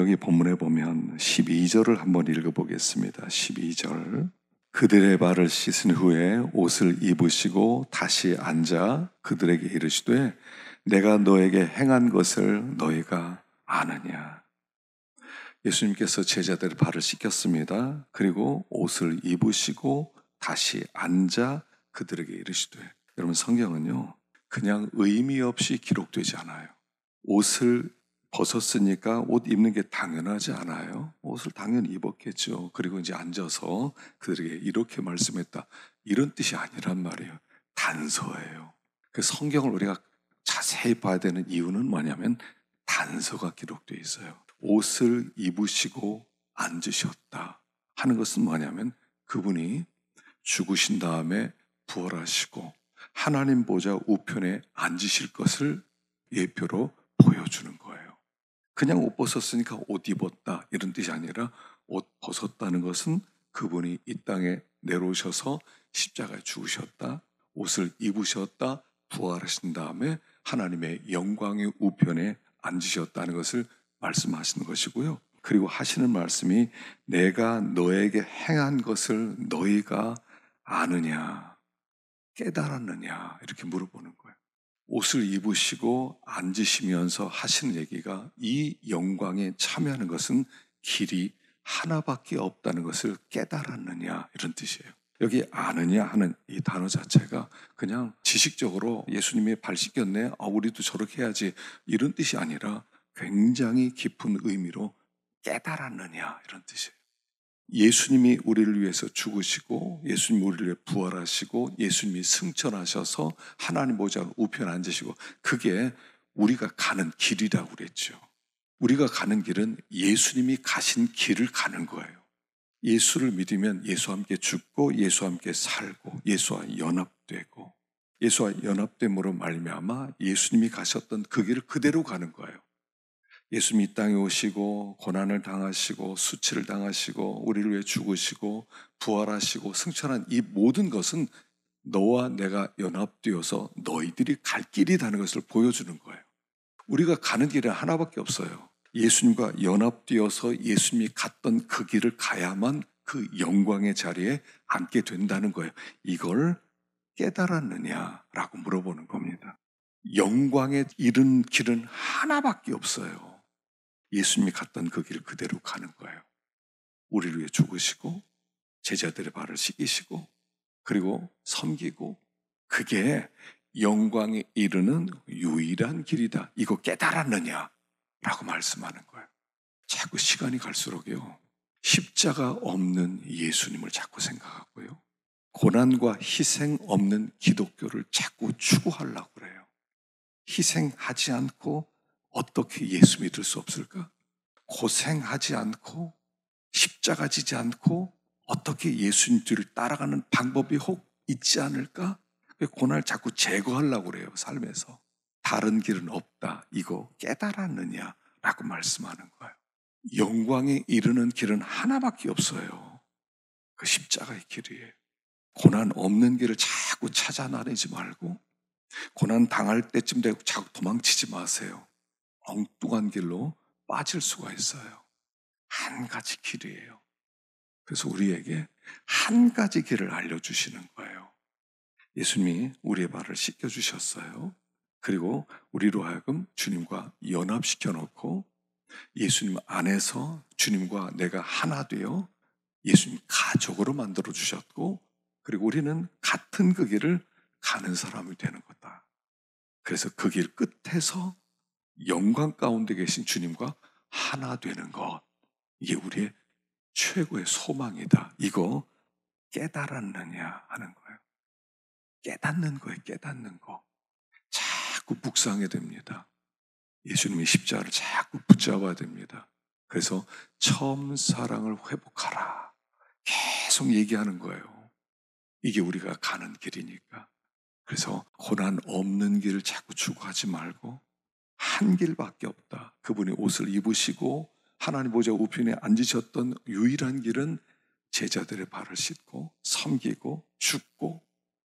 여기 본문에 보면 12절을 한번 읽어보겠습니다. 12절. 그들의 발을 씻은 후에 옷을 입으시고 다시 앉아 그들에게 이르시되 내가 너에게 행한 것을 너희가 아느냐. 예수님께서 제자들의 발을 씻겼습니다. 그리고 옷을 입으시고 다시 앉아 그들에게 이르시되. 여러분, 성경은요 그냥 의미 없이 기록되지 않아요. 옷을 벗었으니까 옷 입는 게 당연하지 않아요. 옷을 당연히 입었겠죠. 그리고 이제 앉아서 그들에게 이렇게 말씀했다, 이런 뜻이 아니란 말이에요. 단서예요. 그 성경을 우리가 자세히 봐야 되는 이유는 뭐냐면 단서가 기록되어 있어요. 옷을 입으시고 앉으셨다 하는 것은 뭐냐면 그분이 죽으신 다음에 부활하시고 하나님 보좌 우편에 앉으실 것을 예표로 보여주는 거예요. 그냥 옷 벗었으니까 옷 입었다 이런 뜻이 아니라 옷 벗었다는 것은 그분이 이 땅에 내려오셔서 십자가에 죽으셨다, 옷을 입으셨다, 부활하신 다음에 하나님의 영광의 우편에 앉으셨다는 것을 말씀하시는 것이고요. 그리고 하시는 말씀이 내가 너에게 행한 것을 너희가 아느냐, 깨달았느냐 이렇게 물어보는 거예요. 옷을 입으시고 앉으시면서 하시는 얘기가 이 영광에 참여하는 것은 길이 하나밖에 없다는 것을 깨달았느냐 이런 뜻이에요. 여기 아느냐 하는 이 단어 자체가 그냥 지식적으로 예수님이 발 씻겼네, 우리도 저렇게 해야지 이런 뜻이 아니라 굉장히 깊은 의미로 깨달았느냐 이런 뜻이에요. 예수님이 우리를 위해서 죽으시고 예수님이 우리를 위해 부활하시고 예수님이 승천하셔서 하나님 보좌 우편에 앉으시고 그게 우리가 가는 길이라고 그랬죠. 우리가 가는 길은 예수님이 가신 길을 가는 거예요. 예수를 믿으면 예수와 함께 죽고 예수와 함께 살고 예수와 연합되고 예수와 연합됨으로 말미암아 예수님이 가셨던 그 길을 그대로 가는 거예요. 예수님이 이 땅에 오시고 고난을 당하시고 수치를 당하시고 우리를 위해 죽으시고 부활하시고 승천한 이 모든 것은 너와 내가 연합되어서 너희들이 갈 길이라는 것을 보여주는 거예요. 우리가 가는 길은 하나밖에 없어요. 예수님과 연합되어서 예수님이 갔던 그 길을 가야만 그 영광의 자리에 앉게 된다는 거예요. 이걸 깨달았느냐라고 물어보는 겁니다. 영광에 이른 길은 하나밖에 없어요. 예수님이 갔던 그 길을 그대로 가는 거예요. 우리를 위해 죽으시고 제자들의 발을 씻기시고 그리고 섬기고 그게 영광에 이르는 유일한 길이다. 이거 깨달았느냐? 라고 말씀하는 거예요. 자꾸 시간이 갈수록요 십자가 없는 예수님을 자꾸 생각하고요 고난과 희생 없는 기독교를 자꾸 추구하려고 그래요. 희생하지 않고 어떻게 예수 믿을 수 없을까? 고생하지 않고 십자가 지지 않고 어떻게 예수님 뒤를 따라가는 방법이 혹 있지 않을까? 고난을 자꾸 제거하려고 그래요. 삶에서. 다른 길은 없다. 이거 깨달았느냐? 라고 말씀하는 거예요. 영광에 이르는 길은 하나밖에 없어요. 그 십자가의 길이에요. 고난 없는 길을 자꾸 찾아 나르지 말고 고난 당할 때쯤 되고 자꾸 도망치지 마세요. 엉뚱한 길로 빠질 수가 있어요. 한 가지 길이에요. 그래서 우리에게 한 가지 길을 알려주시는 거예요. 예수님이 우리의 발을 씻겨주셨어요. 그리고 우리로 하여금 주님과 연합시켜 놓고 예수님 안에서 주님과 내가 하나 되어 예수님 가족으로 만들어 주셨고 그리고 우리는 같은 그 길을 가는 사람이 되는 거다. 그래서 그 길 끝에서 영광 가운데 계신 주님과 하나 되는 것, 이게 우리의 최고의 소망이다. 이거 깨달았느냐 하는 거예요. 깨닫는 거예요. 깨닫는 거. 자꾸 묵상해야 됩니다. 예수님의 십자가를 자꾸 붙잡아야 됩니다. 그래서 처음 사랑을 회복하라. 계속 얘기하는 거예요. 이게 우리가 가는 길이니까. 그래서 고난 없는 길을 자꾸 추구하지 말고 한 길밖에 없다. 그분이 옷을 입으시고 하나님 보좌 우편에 앉으셨던 유일한 길은 제자들의 발을 씻고 섬기고 죽고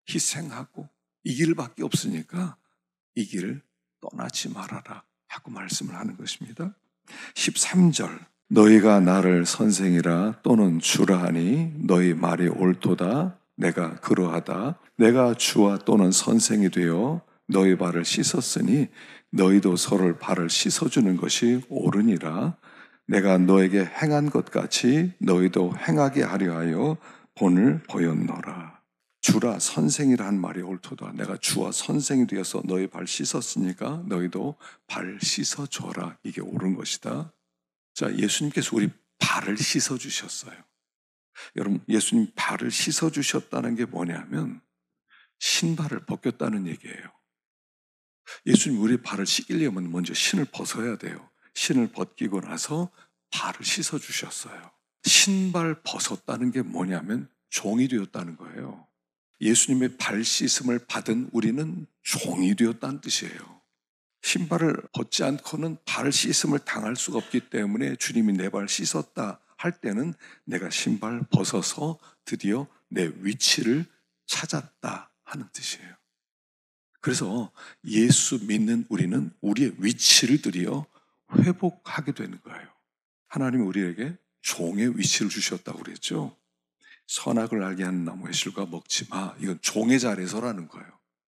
희생하고 이 길밖에 없으니까 이 길을 떠나지 말아라 하고 말씀을 하는 것입니다. 13절 너희가 나를 선생이라 또는 주라 하니 너희 말이 옳도다. 내가 그러하다. 내가 주와 또는 선생이 되어 너희 발을 씻었으니 너희도 서로를 발을 씻어주는 것이 옳으니라. 내가 너에게 행한 것 같이 너희도 행하게 하려 하여 본을 보였노라. 주라 선생이라 한 말이 옳도다. 내가 주와 선생이 되어서 너희 발 씻었으니까 너희도 발 씻어줘라. 이게 옳은 것이다. 자, 예수님께서 우리 발을 씻어주셨어요. 여러분, 예수님 발을 씻어주셨다는 게 뭐냐면 신발을 벗겼다는 얘기예요. 예수님 우리 발을 씻기려면 먼저 신을 벗어야 돼요. 신을 벗기고 나서 발을 씻어주셨어요. 신발 벗었다는 게 뭐냐면 종이 되었다는 거예요. 예수님의 발 씻음을 받은 우리는 종이 되었다는 뜻이에요. 신발을 벗지 않고는 발 씻음을 당할 수가 없기 때문에 주님이 내 발 씻었다 할 때는 내가 신발 벗어서 드디어 내 위치를 찾았다 하는 뜻이에요. 그래서 예수 믿는 우리는 우리의 위치를 드디어 회복하게 되는 거예요. 하나님이 우리에게 종의 위치를 주셨다고 그랬죠. 선악을 알게 하는 나무의 실과 먹지 마. 이건 종의 자리에서라는 거예요.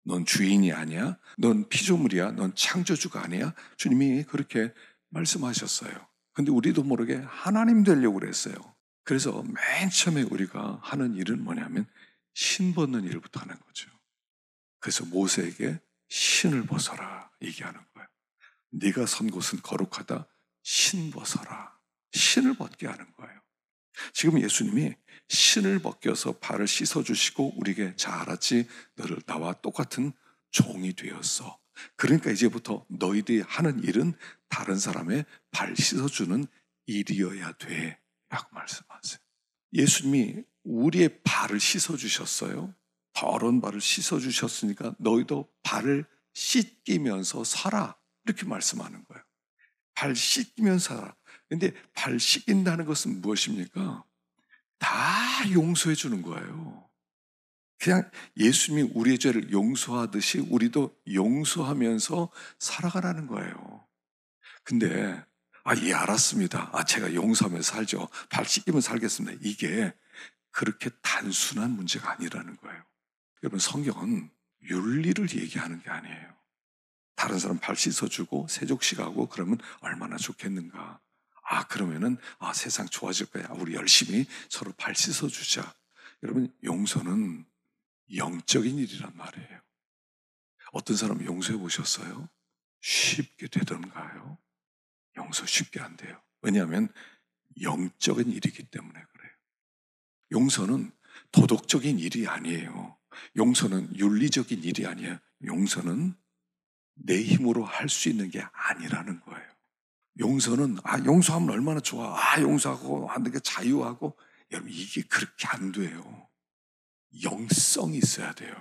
넌 주인이 아니야. 넌 피조물이야. 넌 창조주가 아니야. 주님이 그렇게 말씀하셨어요. 근데 우리도 모르게 하나님 되려고 그랬어요. 그래서 맨 처음에 우리가 하는 일은 뭐냐면 신 벗는 일부터 하는 거죠. 그래서 모세에게 신을 벗어라 얘기하는 거예요. 네가 선 곳은 거룩하다. 신 벗어라. 신을 벗게 하는 거예요. 지금 예수님이 신을 벗겨서 발을 씻어주시고 우리에게 자 알았지 너를 나와 똑같은 종이 되었어. 그러니까 이제부터 너희들이 하는 일은 다른 사람의 발 씻어주는 일이어야 돼 라고 말씀하세요. 예수님이 우리의 발을 씻어주셨어요. 더러운 발을 씻어주셨으니까 너희도 발을 씻기면서 살아 이렇게 말씀하는 거예요. 발 씻기면서 살아. 근데 발 씻긴다는 것은 무엇입니까? 다 용서해 주는 거예요. 그냥 예수님이 우리의 죄를 용서하듯이 우리도 용서하면서 살아가라는 거예요. 근데 예 알았습니다. 제가 용서하면서 살죠. 발 씻기면 살겠습니다. 이게 그렇게 단순한 문제가 아니라는 거예요. 여러분 성경은 윤리를 얘기하는 게 아니에요. 다른 사람 발 씻어주고 세족식하고 그러면 얼마나 좋겠는가. 그러면은 세상 좋아질 거야. 우리 열심히 서로 발 씻어주자. 여러분 용서는 영적인 일이란 말이에요. 어떤 사람 용서해 보셨어요? 쉽게 되던가요? 용서 쉽게 안 돼요. 왜냐하면 영적인 일이기 때문에 그래요. 용서는 도덕적인 일이 아니에요. 용서는 윤리적인 일이 아니에요. 용서는 내 힘으로 할 수 있는 게 아니라는 거예요. 용서는 용서하면 얼마나 좋아. 용서하고 하는 게 자유하고 여러분 이게 그렇게 안 돼요. 영성이 있어야 돼요.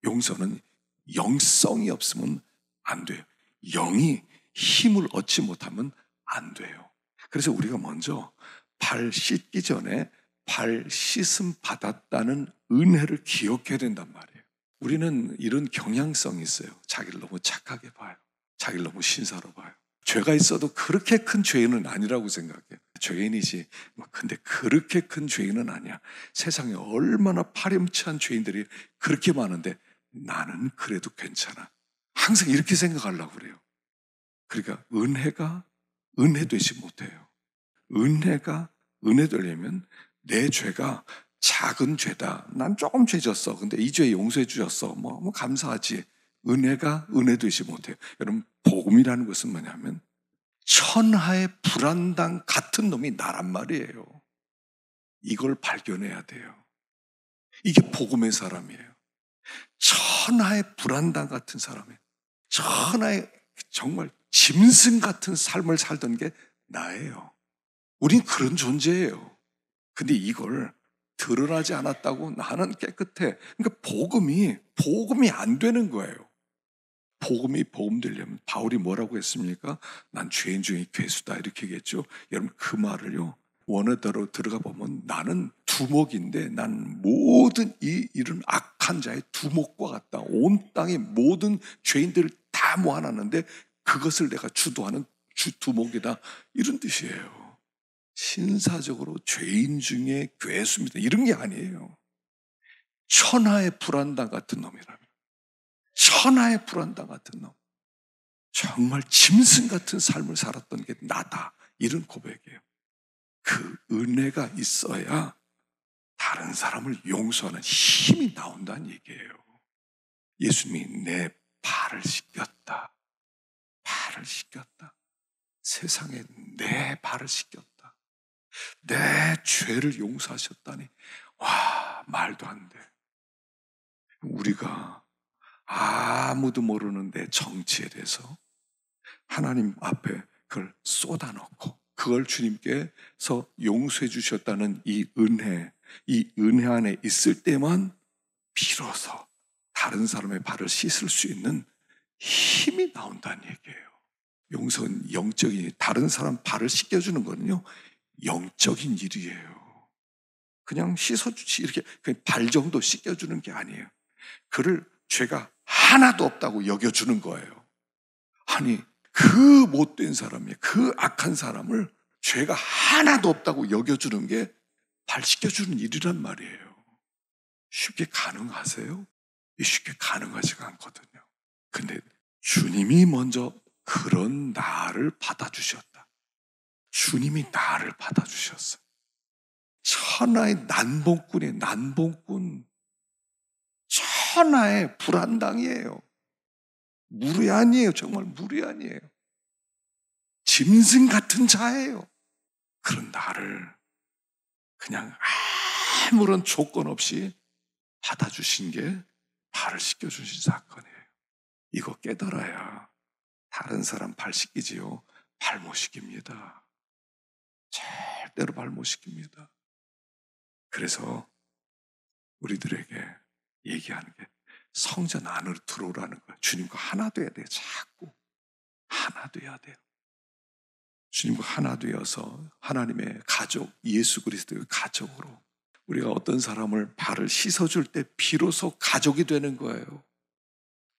용서는 영성이 없으면 안 돼요. 영이 힘을 얻지 못하면 안 돼요. 그래서 우리가 먼저 발 씻기 전에 발 씻음 받았다는 은혜를 기억해야 된단 말이에요. 우리는 이런 경향성이 있어요. 자기를 너무 착하게 봐요. 자기를 너무 신사로 봐요. 죄가 있어도 그렇게 큰 죄인은 아니라고 생각해요. 죄인이지. 근데 그렇게 큰 죄인은 아니야. 세상에 얼마나 파렴치한 죄인들이 그렇게 많은데 나는 그래도 괜찮아. 항상 이렇게 생각하려고 그래요. 그러니까 은혜가 은혜 되지 못해요. 은혜가 은혜 되려면 내 죄가 작은 죄다. 난 조금 죄 졌어. 근데 이 죄 용서해 주셨어. 뭐 감사하지. 은혜가 은혜 되지 못해요. 여러분 복음이라는 것은 뭐냐면 천하의 불안당 같은 놈이 나란 말이에요. 이걸 발견해야 돼요. 이게 복음의 사람이에요. 천하의 불안당 같은 사람이에요. 천하의 정말 짐승 같은 삶을 살던 게 나예요. 우린 그런 존재예요. 근데 이걸 드러나지 않았다고 나는 깨끗해. 그러니까 복음이 안 되는 거예요. 복음이 복음 되려면 바울이 뭐라고 했습니까? 난 죄인 중에 괴수다 이렇게 얘기했죠. 여러분 그 말을요. 원어대로 들어가 보면 나는 두목인데 난 모든 이 이런 악한 자의 두목과 같다. 온 땅의 모든 죄인들을 다 모아놨는데 그것을 내가 주도하는 주 두목이다. 이런 뜻이에요. 신사적으로 죄인 중에 괴수입니다. 이런 게 아니에요. 천하의 불안당 같은 놈이라면. 천하의 불안당 같은 놈. 정말 짐승 같은 삶을 살았던 게 나다. 이런 고백이에요. 그 은혜가 있어야 다른 사람을 용서하는 힘이 나온다는 얘기예요. 예수님이 내 발을 씻겼다. 발을 씻겼다. 세상에 내 발을 씻겼다. 내 죄를 용서하셨다니. 와, 말도 안 돼. 우리가 아무도 모르는 내 정치에 대해서 하나님 앞에 그걸 쏟아놓고 그걸 주님께서 용서해 주셨다는 이 은혜 안에 있을 때만 비로소 다른 사람의 발을 씻을 수 있는 힘이 나온다는 얘기예요. 용서는 영적인, 다른 사람 발을 씻겨주는 거는요, 영적인 일이에요. 그냥 씻어주지, 이렇게 그냥 발 정도 씻겨주는 게 아니에요. 그를 죄가 하나도 없다고 여겨주는 거예요. 아니, 그 못된 사람이, 그 악한 사람을 죄가 하나도 없다고 여겨주는 게 발 씻겨주는 일이란 말이에요. 쉽게 가능하세요? 쉽게 가능하지가 않거든요. 근데 주님이 먼저 그런 나를 받아주셨다. 주님이 나를 받아주셨어요. 천하의 난봉꾼이에요. 난봉꾼. 천하의 불안당이에요. 무례한이에요. 정말 무례한이에요. 짐승 같은 자예요. 그런 나를 그냥 아무런 조건 없이 받아주신 게 발을 씻겨주신 사건이에요. 이거 깨달아야 다른 사람 발 씻기지요. 발 못 씻깁니다. 절대로 발 못 씻깁니다. 그래서 우리들에게 얘기하는 게 성전 안으로 들어오라는 거예요. 주님과 하나 돼야 돼요. 자꾸 하나 돼야 돼요. 주님과 하나 되어서 하나님의 가족, 예수 그리스도의 가족으로 우리가 어떤 사람을 발을 씻어줄 때 비로소 가족이 되는 거예요.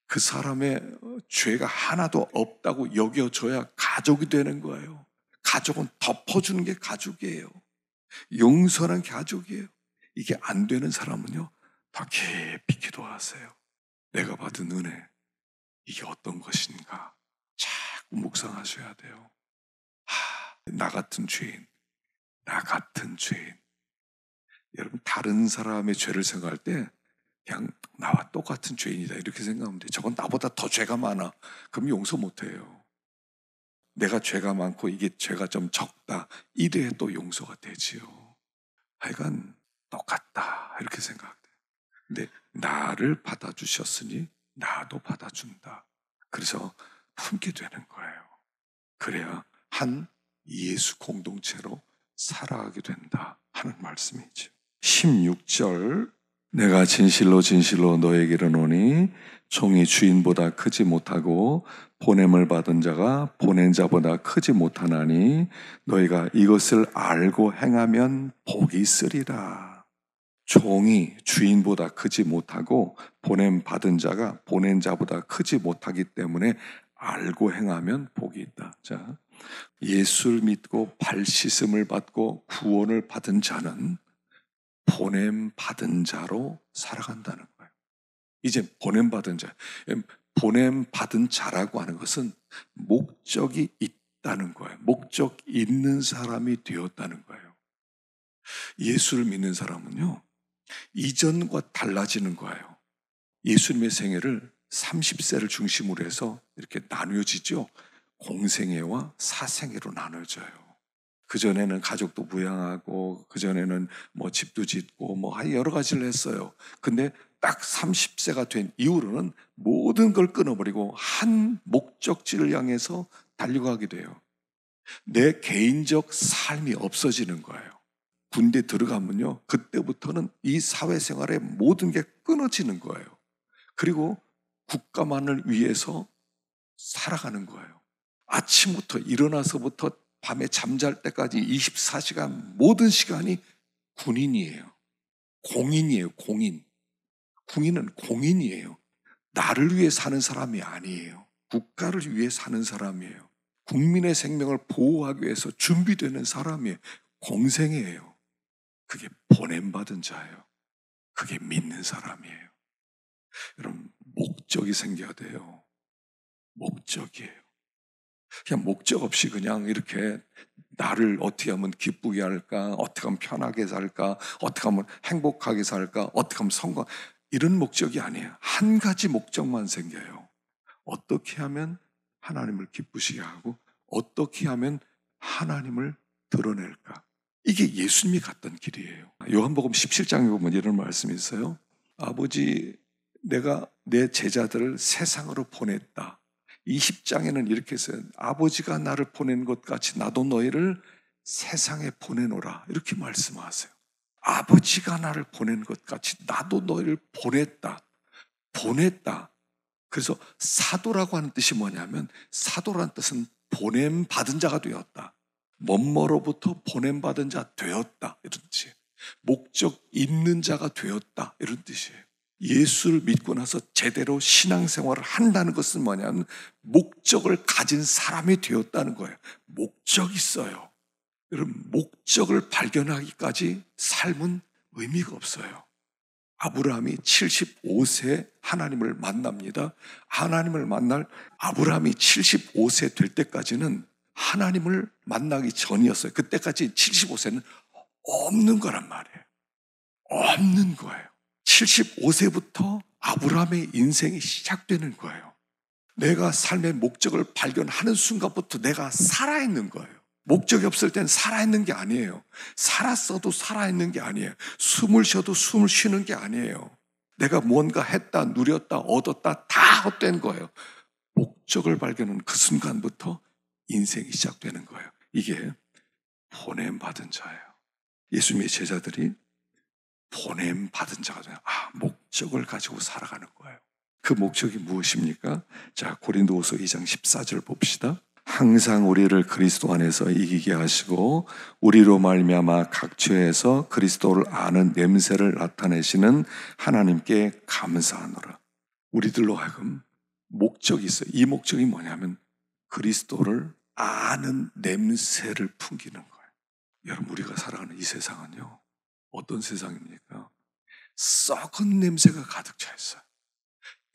그 사람의 죄가 하나도 없다고 여겨줘야 가족이 되는 거예요. 가족은 덮어주는 게 가족이에요. 용서는 가족이에요. 이게 안 되는 사람은요, 더 깊이 기도하세요. 내가 받은 은혜, 이게 어떤 것인가 자꾸 묵상하셔야 돼요. 나 같은 죄인, 나 같은 죄인. 여러분, 다른 사람의 죄를 생각할 때 그냥 나와 똑같은 죄인이다 이렇게 생각하면 돼요. 저건 나보다 더 죄가 많아. 그럼 용서 못해요. 내가 죄가 많고 이게 죄가 좀 적다. 이래야 또 용서가 되지요. 하여간 똑같다 이렇게 생각돼요. 근데 나를 받아주셨으니 나도 받아준다. 그래서 품게 되는 거예요. 그래야 한 예수 공동체로 살아가게 된다 하는 말씀이죠. 16절 내가 진실로 진실로 너에게 이르노니 종이 주인보다 크지 못하고 보냄을 받은 자가 보낸 자보다 크지 못하나니 너희가 이것을 알고 행하면 복이 있으리라. 종이 주인보다 크지 못하고 보냄 받은 자가 보낸 자보다 크지 못하기 때문에 알고 행하면 복이 있다. 자, 예수를 믿고 발 씻음을 받고 구원을 받은 자는 보냄 받은 자로 살아간다는 거예요. 이제 보냄 받은 자, 보냄 받은 자라고 하는 것은 목적이 있다는 거예요. 목적 있는 사람이 되었다는 거예요. 예수를 믿는 사람은요, 이전과 달라지는 거예요. 예수님의 생애를 30세를 중심으로 해서 이렇게 나누어지죠. 공생애와 사생애로 나눠져요. 그전에는 가족도 부양하고 그전에는 뭐 집도 짓고 뭐 여러 가지를 했어요. 근데 딱 30세가 된 이후로는 모든 걸 끊어버리고 한 목적지를 향해서 달려가게 돼요. 내 개인적 삶이 없어지는 거예요. 군대 들어가면요, 그때부터는 이 사회생활의 모든 게 끊어지는 거예요. 그리고 국가만을 위해서 살아가는 거예요. 아침부터 일어나서부터 밤에 잠잘 때까지 24시간 모든 시간이 군인이에요. 공인이에요. 공인. 군인은 공인이에요. 나를 위해 사는 사람이 아니에요. 국가를 위해 사는 사람이에요. 국민의 생명을 보호하기 위해서 준비되는 사람이에요. 공생애예요. 그게 보냄받은 자예요. 그게 믿는 사람이에요. 여러분, 목적이 생겨야 돼요. 목적이에요. 그냥 목적 없이 그냥 이렇게 나를 어떻게 하면 기쁘게 할까, 어떻게 하면 편하게 살까, 어떻게 하면 행복하게 살까, 어떻게 하면 성공, 이런 목적이 아니에요. 한 가지 목적만 생겨요. 어떻게 하면 하나님을 기쁘시게 하고 어떻게 하면 하나님을 드러낼까. 이게 예수님이 갔던 길이에요. 요한복음 17장에 보면 이런 말씀이 있어요. 아버지, 내가 내 제자들을 세상으로 보냈다. 20장에는 이렇게 써요. 아버지가 나를 보낸 것 같이 나도 너희를 세상에 보내노라. 이렇게 말씀하세요. 아버지가 나를 보낸 것 같이 나도 너희를 보냈다. 보냈다. 그래서 사도라고 하는 뜻이 뭐냐면, 사도라는 뜻은 보냄받은 자가 되었다. 먼머로부터 보냄받은 자 되었다. 이런 뜻이에요. 목적 있는 자가 되었다. 이런 뜻이에요. 예수를 믿고 나서 제대로 신앙생활을 한다는 것은 뭐냐면 목적을 가진 사람이 되었다는 거예요. 목적이 있어요. 여러분, 목적을 발견하기까지 삶은 의미가 없어요. 아브라함이 75세 하나님을 만납니다. 하나님을 만날 아브라함이 75세 될 때까지는 하나님을 만나기 전이었어요. 그때까지 75세는 없는 거란 말이에요. 없는 거예요. 75세부터 아브라함의 인생이 시작되는 거예요. 내가 삶의 목적을 발견하는 순간부터 내가 살아있는 거예요. 목적이 없을 땐 살아있는 게 아니에요. 살았어도 살아있는 게 아니에요. 숨을 쉬어도 숨을 쉬는 게 아니에요. 내가 뭔가 했다, 누렸다, 얻었다 다 헛된 거예요. 목적을 발견한 그 순간부터 인생이 시작되는 거예요. 이게 보냄받은 자예요. 예수님의 제자들이 보냄받은 자가 돼요. 목적을 가지고 살아가는 거예요. 그 목적이 무엇입니까? 자, 고린도후서 2장 14절 봅시다. 항상 우리를 그리스도 안에서 이기게 하시고 우리로 말미암아 각 죄에서 그리스도를 아는 냄새를 나타내시는 하나님께 감사하노라. 우리들로 하여금 목적이 있어요. 이 목적이 뭐냐면 그리스도를 아는 냄새를 풍기는 거예요. 여러분, 우리가 살아가는 이 세상은요, 어떤 세상입니까? 썩은 냄새가 가득 차 있어요.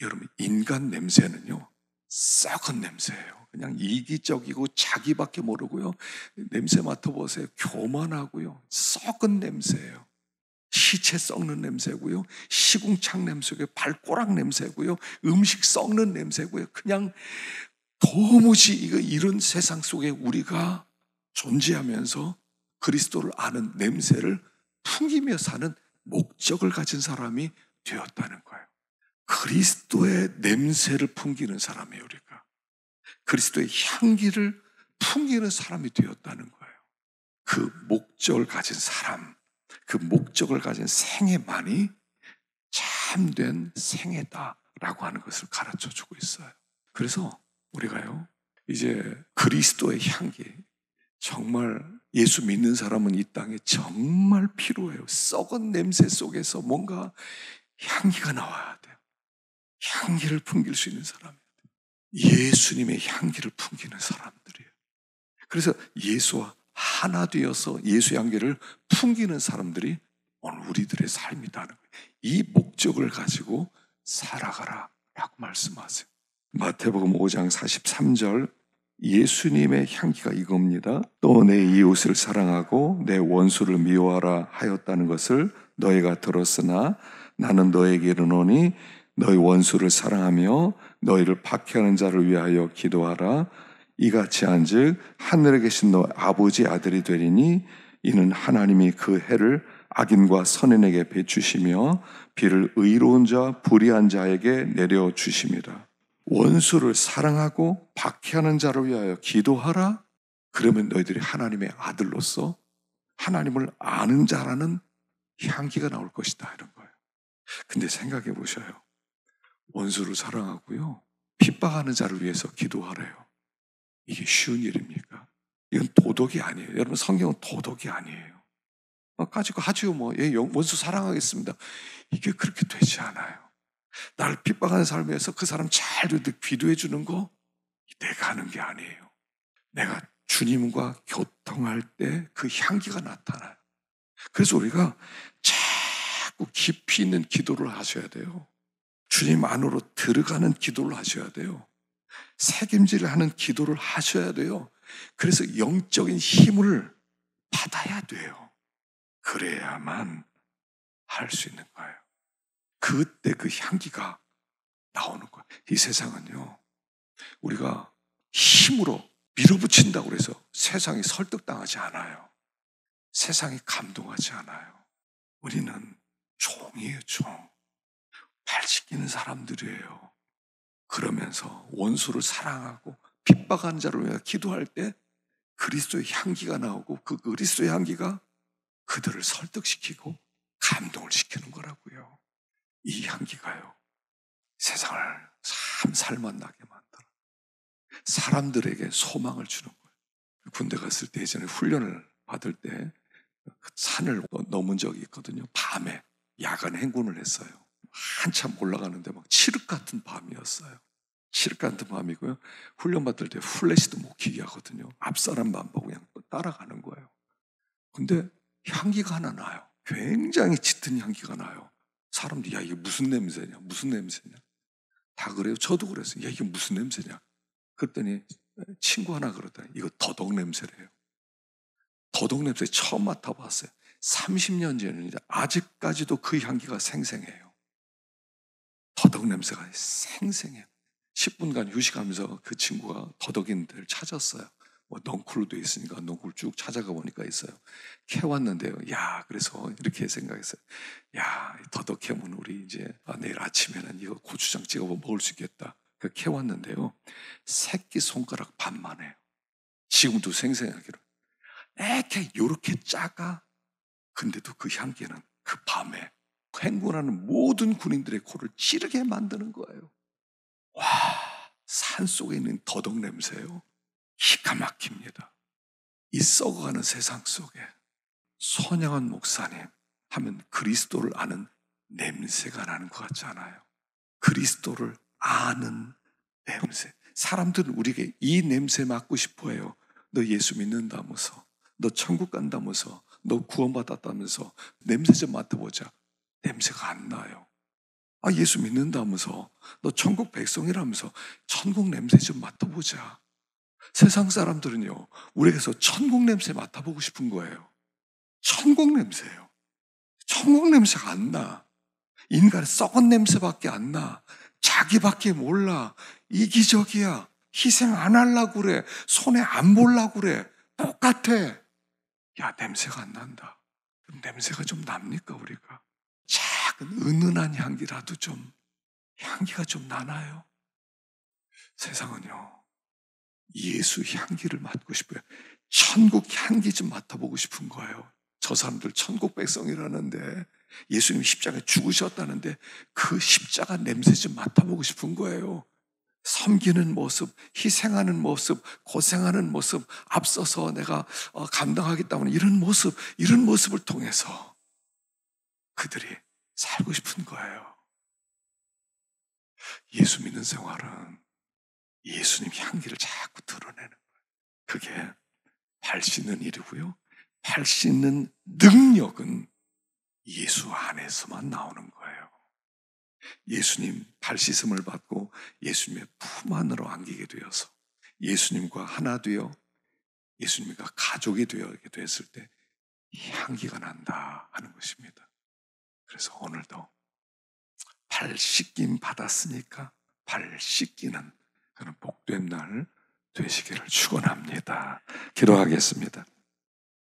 여러분, 인간 냄새는요, 썩은 냄새예요. 그냥 이기적이고 자기밖에 모르고요. 냄새 맡아보세요. 교만하고요. 썩은 냄새예요. 시체 썩는 냄새고요. 시궁창 냄새고요. 발꼬락 냄새고요. 음식 썩는 냄새고요. 그냥 도무지 이런 세상 속에 우리가 존재하면서 그리스도를 아는 냄새를 풍기며 사는 목적을 가진 사람이 되었다는 거예요. 그리스도의 냄새를 풍기는 사람이에요, 우리가. 그리스도의 향기를 풍기는 사람이 되었다는 거예요. 그 목적을 가진 사람, 그 목적을 가진 생애만이 참된 생애다라고 하는 것을 가르쳐 주고 있어요. 그래서 우리가요, 이제 그리스도의 향기, 정말 예수 믿는 사람은 이 땅에 정말 필요해요. 썩은 냄새 속에서 뭔가 향기가 나와야 돼요. 향기를 풍길 수 있는 사람, 예수님의 향기를 풍기는 사람들이에요. 그래서 예수와 하나 되어서 예수의 향기를 풍기는 사람들이 오늘 우리들의 삶이다는 거예요. 이 목적을 가지고 살아가라 라고 말씀하세요. 마태복음 5장 43절, 예수님의 향기가 이겁니다. 또 내 이웃을 사랑하고 내 원수를 미워하라 하였다는 것을 너희가 들었으나 나는 너에게 이르노니 너희 원수를 사랑하며 너희를 박해하는 자를 위하여 기도하라. 이같이 한즉 하늘에 계신 너 아버지 아들이 되리니 이는 하나님이 그 해를 악인과 선인에게 비추시며 비를 의로운 자 불의한 자에게 내려주심이라. 원수를 사랑하고 박해하는 자를 위하여 기도하라. 그러면 너희들이 하나님의 아들로서 하나님을 아는 자라는 향기가 나올 것이다, 이런 거예요. 근데 생각해 보셔요. 원수를 사랑하고요, 핍박하는 자를 위해서 기도하래요. 이게 쉬운 일입니까? 이건 도덕이 아니에요. 여러분, 성경은 도덕이 아니에요. 가지고 하지요, 원수 사랑하겠습니다. 이게 그렇게 되지 않아요. 나를 핍박하는 사람을 위해서 그 사람 잘 기도해 주는 거 내가 하는 게 아니에요. 내가 주님과 교통할 때 그 향기가 나타나요. 그래서 우리가 자꾸 깊이 있는 기도를 하셔야 돼요. 주님 안으로 들어가는 기도를 하셔야 돼요. 책임질을 하는 기도를 하셔야 돼요. 그래서 영적인 힘을 받아야 돼요. 그래야만 할 수 있는 거예요. 그때 그 향기가 나오는 거예요. 이 세상은요, 우리가 힘으로 밀어붙인다고 해서 세상이 설득당하지 않아요. 세상이 감동하지 않아요. 우리는 종이에요, 종. 발 씻기는 사람들이에요. 그러면서 원수를 사랑하고 핍박한 자를 위해 기도할 때 그리스도의 향기가 나오고 그 그리스도의 향기가 그들을 설득시키고 감동을 시키는 거라고요. 이 향기가요, 세상을 참 살맛나게 만들어 사람들에게 소망을 주는 거예요. 군대 갔을 때 예전에 훈련을 받을 때 산을 넘은 적이 있거든요. 밤에 야간 행군을 했어요. 한참 올라가는데 막 칠흑 같은 밤이었어요. 칠흑 같은 밤이고요. 훈련 받을 때 플래시도 못 켜게 하거든요. 앞 사람만 보고 그냥 따라가는 거예요. 근데 향기가 하나 나요. 굉장히 짙은 향기가 나요. 사람들이 야 이게 무슨 냄새냐, 무슨 냄새냐 다 그래요. 저도 그랬어요. 야 이게 무슨 냄새냐. 그랬더니 친구 하나 그러더니 이거 더덕 냄새래요. 더덕 냄새 처음 맡아봤어요. 30년 전인데 아직까지도 그 향기가 생생해요. 더덕 냄새가 생생해요. 10분간 휴식하면서 그 친구가 더덕인 데를 찾았어요. 뭐 넝쿨로 돼 있으니까 넝쿨 쭉 찾아가 보니까 있어요. 캐왔는데요. 야, 그래서 이렇게 생각했어요. 야, 더덕 캐면 우리 이제 내일 아침에는 이거 고추장 찍어 먹을 수 있겠다. 그 캐왔는데요. 새끼 손가락 반만 해요. 지금도 생생하기로. 이렇게 요렇게 작아. 근데도 그 향기는 그 밤에 행군하는 모든 군인들의 코를 찌르게 만드는 거예요. 와, 산속에 있는 더덕 냄새요. 기가 막힙니다. 이 썩어가는 세상 속에 선양한 목사님 하면 그리스도를 아는 냄새가 나는 것 같지 않아요? 그리스도를 아는 냄새. 사람들은 우리에게 이 냄새 맡고 싶어 해요. 너 예수 믿는다면서, 너 천국 간다면서, 너 구원받았다면서 냄새 좀 맡아보자. 냄새가 안 나요. 아, 예수 믿는다면서, 너 천국 백성이라면서 천국 냄새 좀 맡아보자. 세상 사람들은요, 우리에게서 천국 냄새 맡아보고 싶은 거예요. 천국 냄새예요. 천국 냄새가 안 나. 인간의 썩은 냄새밖에 안 나. 자기밖에 몰라. 이기적이야. 희생 안 하려고 그래. 손해 안 보려고 그래. 똑같아. 야, 냄새가 안 난다. 그럼 냄새가 좀 납니까, 우리가? 작은 은은한 향기라도 좀, 향기가 좀 나나요? 세상은요, 예수 향기를 맡고 싶어요. 천국 향기 좀 맡아보고 싶은 거예요. 저 사람들 천국 백성이라는데 예수님이 십자가에 죽으셨다는데 그 십자가 냄새 좀 맡아보고 싶은 거예요. 섬기는 모습, 희생하는 모습, 고생하는 모습, 앞서서 내가 감당하겠다는 이런 모습을 통해서 그들이 살고 싶은 거예요. 예수 믿는 생활은 예수님 향기를 자꾸 드러내는 거예요. 그게 발 씻는 일이고요. 발 씻는 능력은 예수 안에서만 나오는 거예요. 예수님 발 씻음을 받고 예수님의 품 안으로 안기게 되어서 예수님과 하나 되어 예수님과 가족이 되게 됐을 때 향기가 난다 하는 것입니다. 그래서 오늘도 발 씻김 받았으니까 발 씻기는 그런 복된 날 되시기를 축원합니다. 기도하겠습니다.